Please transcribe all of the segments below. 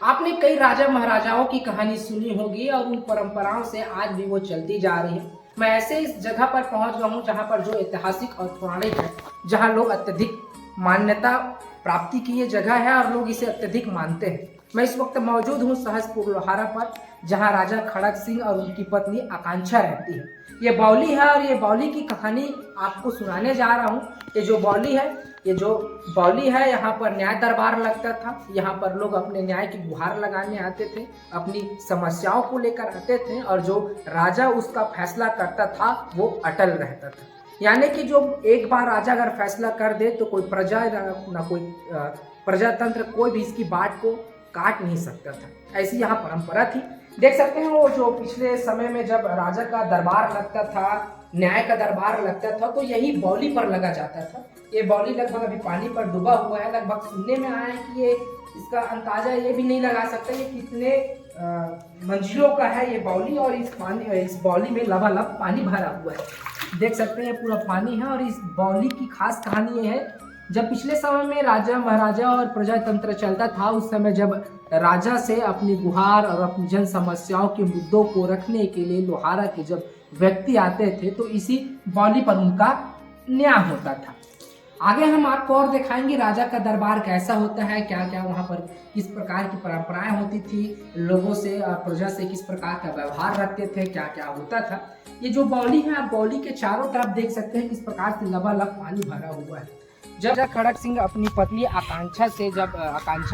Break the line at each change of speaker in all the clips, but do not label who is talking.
आपने कई राजा महाराजाओं की कहानी सुनी होगी और उन परंपराओं से आज भी वो चलती जा रही है। मैं ऐसे इस जगह पर पहुंच गया हूं जहां पर जो ऐतिहासिक और पौराणिक है, जहां लोग अत्यधिक मान्यता प्राप्ति की ये जगह है और लोग इसे अत्यधिक मानते हैं। मैं इस वक्त मौजूद हूँ सहसपुर लोहारा पर, जहाँ राजा खड़क सिंह और उनकी पत्नी आकांक्षा रहती है। ये बावली है और ये बावली की कहानी आपको सुनाने जा रहा हूँ। ये जो बावली है यहाँ पर न्याय दरबार लगता था। यहाँ पर लोग अपने न्याय की गुहार लगाने आते थे, अपनी समस्याओं को लेकर आते थे और जो राजा उसका फैसला करता था वो अटल रहता था। यानी कि जो एक बार राजा अगर फैसला कर दे तो कोई प्रजा ना कोई प्रजातंत्र कोई भी इसकी बात को काट नहीं सकता था। ऐसी यहाँ परंपरा थी। देख सकते हैं वो जो पिछले समय में जब राजा का दरबार लगता था, न्याय का दरबार लगता था, तो यही बावली पर लगा जाता था। ये बावली लगभग अभी पानी पर डूबा हुआ है। लगभग सुनने में आया है कि ये इसका अंदाजा ये भी नहीं लगा सकते ये कितने मंजिलों का है ये बावली, और इस बावली में लबालब पानी भरा हुआ है। देख सकते हैं पूरा पानी है। और इस बावली की खास कहानी ये है, जब पिछले समय में राजा महाराजा और प्रजातंत्र चलता था, उस समय जब राजा से अपनी गुहार और अपनी जन समस्याओं के मुद्दों को रखने के लिए लोहारा के जब व्यक्ति आते थे तो इसी बावली पर उनका न्याय होता था। आगे हम आपको और दिखाएंगे राजा का दरबार कैसा होता है, क्या क्या वहाँ पर किस प्रकार की परंपराएं होती थी, लोगों से प्रजा से किस प्रकार का व्यवहार रखते थे, क्या क्या होता था। ये जो बावली है, आप बावली के चारों तरफ देख सकते हैं किस प्रकार से लबालब पानी भरा हुआ है। जब खड़क सिंह अपनी पत्नी आकांक्षा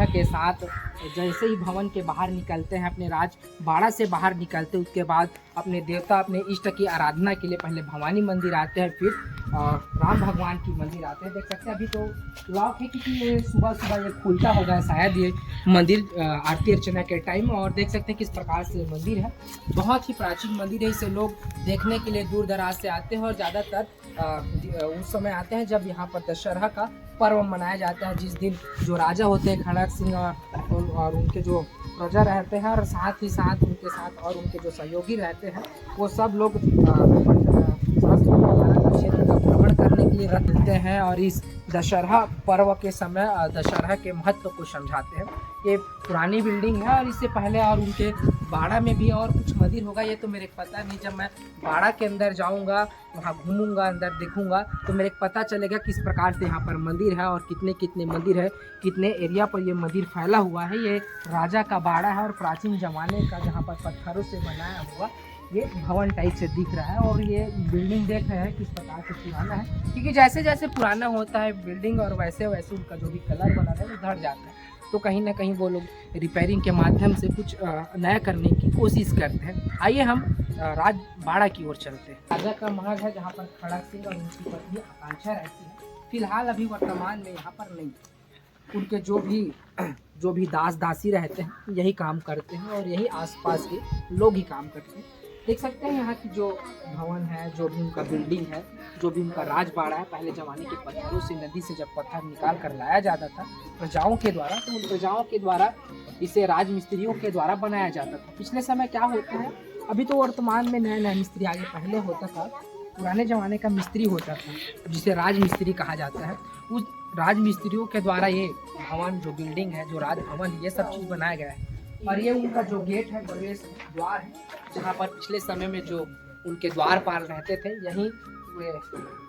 के साथ जैसे ही भवन के बाहर निकलते हैं, अपने राज बाड़ा से बाहर निकलते, उसके बाद अपने देवता अपने इष्ट की आराधना के लिए पहले भवानी मंदिर आते हैं, फिर राम भगवान की मंदिर आते हैं। देख सकते हैं अभी तो लॉक है क्योंकि ये सुबह सुबह ये खुलता होगा शायद ये मंदिर आरती अर्चना के टाइम। और देख सकते हैं किस प्रकार से मंदिर है, बहुत ही प्राचीन मंदिर है। इसे लोग देखने के लिए दूर दराज से आते हैं और ज़्यादातर उस समय आते हैं जब यहाँ पर दशहरा का पर्व मनाया जाता है, जिस दिन जो राजा होते हैं खड़क सिंह और उनके जो प्रजा रहते हैं और साथ ही साथ उनके साथ और उनके जो सहयोगी रहते हैं, वो सब लोग क्षेत्र का भ्रमण करने के लिए रख देते हैं और इस दशहरा पर्व के समय दशहरा के महत्व को समझाते हैं। ये पुरानी बिल्डिंग है और इससे पहले और उनके बाड़ा में भी और कुछ मंदिर होगा, ये तो मेरे को पता नहीं। जब मैं बाड़ा के अंदर जाऊंगा, वहाँ घूमूंगा, अंदर देखूंगा तो मेरे को पता चलेगा किस प्रकार से यहाँ पर मंदिर है और कितने कितने मंदिर है, कितने एरिया पर ये मंदिर फैला हुआ है। ये राजा का बाड़ा है और प्राचीन जमाने का जहाँ पर पत्थरों से बनाया हुआ ये भवन टाइप से दिख रहा है। और ये बिल्डिंग देख रहे हैं किस प्रकार से पुराना है, क्योंकि जैसे जैसे पुराना होता है बिल्डिंग और वैसे वैसे उनका जो भी कलर बना है वो झड़ जाता है, तो कहीं ना कहीं वो लोग रिपेयरिंग के माध्यम से कुछ नया करने की कोशिश करते हैं। आइए हम राज बाड़ा की ओर चलते हैं। राजा का महल है जहाँ पर खड़क सिंह और उनकी पत्नी आकांक्षा रहती है। फिलहाल अभी वर्तमान में यहाँ पर नहीं, उनके जो भी दास दासी रहते हैं यही काम करते हैं और यही आसपास के लोग ही काम करते हैं। देख सकते हैं यहाँ की जो भवन है, जो भी उनका बिल्डिंग है, जो भी उनका राजबाड़ा है, पहले ज़माने के पत्थरों से नदी से जब पत्थर निकाल कर लाया जाता था प्रजाओं के द्वारा, तो उन प्रजाओं के द्वारा इसे राजमिस्त्रियों के द्वारा बनाया जाता था। पिछले समय क्या होता है, अभी तो वर्तमान में नया नया मिस्त्री आगे, पहले होता था पुराने ज़माने का मिस्त्री होता था जिसे राजमिस्त्री कहा जाता है। उस राजमिस्त्रियों के द्वारा ये भवन, जो बिल्डिंग है, जो राजभवन, ये सब चीज़ बनाया गया है। और ये उनका जो गेट है, प्रवेश द्वार है, जहाँ पर पिछले समय में जो उनके द्वारपाल रहते थे, यहीं वे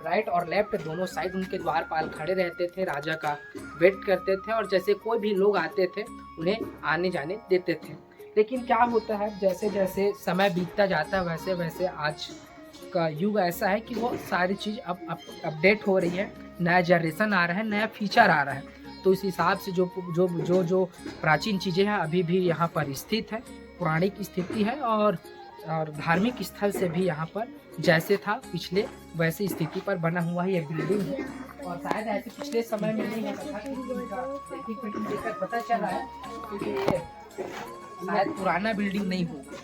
राइट और लेफ्ट दोनों साइड उनके द्वारपाल खड़े रहते थे, राजा का वेट करते थे और जैसे कोई भी लोग आते थे उन्हें आने जाने देते थे। लेकिन क्या होता है, जैसे जैसे समय बीतता जाता है वैसे वैसे आज का युग ऐसा है कि वो सारी चीज़ अब अपडेट हो रही है, नया जनरेशन आ रहा है, नया फीचर आ रहा है। तो इस हिसाब से जो प्राचीन चीज़ें हैं अभी भी यहाँ पर स्थित है, पौराणिक स्थिति है और धार्मिक स्थल से भी यहाँ पर जैसे था पिछले वैसे स्थिति पर बना हुआ है ये बिल्डिंग है। और शायद ऐसे पिछले समय में नहीं होता था, क्योंकि देखकर पता चला है क्योंकि ये शायद पुराना बिल्डिंग नहीं होगा,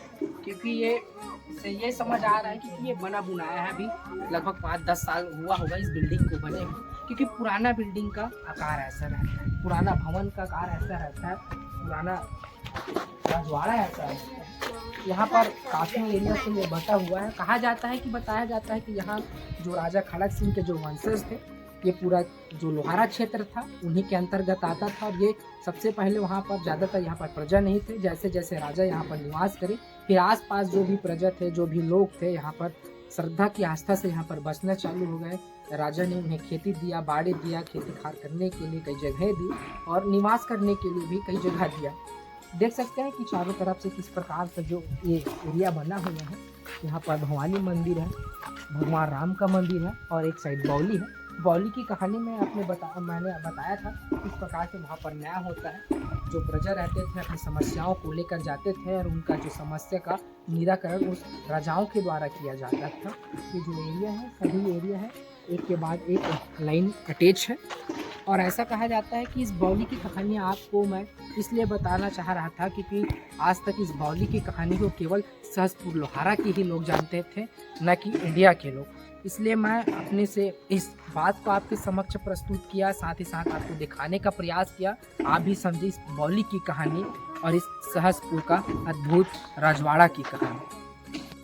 क्योंकि ये समझ आ रहा है कि ये बना बुनाया है, अभी लगभग 5-10 साल हुआ होगा इस बिल्डिंग को बने हुए, क्योंकि पुराना बिल्डिंग का आकार ऐसा रहता है, पुराना भवन का आकार ऐसा रहता है, पुराना रजवाड़ा ऐसा रहता है। यहाँ पर काफ़ी एरिया से ये बटा हुआ है। कहा जाता है कि बताया जाता है कि यहाँ जो राजा खड़क सिंह के जो वंशज थे ये पूरा जो लोहारा क्षेत्र था उन्हीं के अंतर्गत आता था। और ये सबसे पहले वहाँ पर ज़्यादातर यहाँ पर प्रजा नहीं थे। जैसे जैसे राजा यहाँ पर निवास करे, फिर आसपास जो भी प्रजा थे, जो भी लोग थे, यहाँ पर श्रद्धा की आस्था से यहाँ पर बसना चालू हो गए। राजा ने उन्हें खेती दिया, बाड़े दिया, खेती खार करने के लिए कई जगह दी और निवास करने के लिए भी कई जगह दिया। देख सकते हैं कि चारों तरफ से किस प्रकार से जो ये एरिया बना हुआ है। यहाँ पर भवानी मंदिर है, भगवान राम का मंदिर है और एक साइड बौली है। बौली की कहानी में मैंने बताया था किस प्रकार से वहाँ पर न्याय होता है। जो प्रजा रहते थे अपनी समस्याओं को लेकर जाते थे और उनका जो समस्या का निराकरण उस राजाओं के द्वारा किया जाता था। ये जो एरिया है, सभी एरिया है एक के बाद एक लाइन अटैच है। और ऐसा कहा जाता है कि इस बौली की कहानी आपको मैं इसलिए बताना चाह रहा था क्योंकि आज तक इस बौली की कहानी को केवल सहसपुर लोहारा के ही लोग जानते थे, न कि इंडिया के लोग। इसलिए मैं अपने से इस बात को आपके समक्ष प्रस्तुत किया, साथ ही साथ आपको दिखाने का प्रयास किया। आप भी समझे इस बौली की कहानी और इस सहसपुर का अद्भुत राजवाड़ा की कहानी।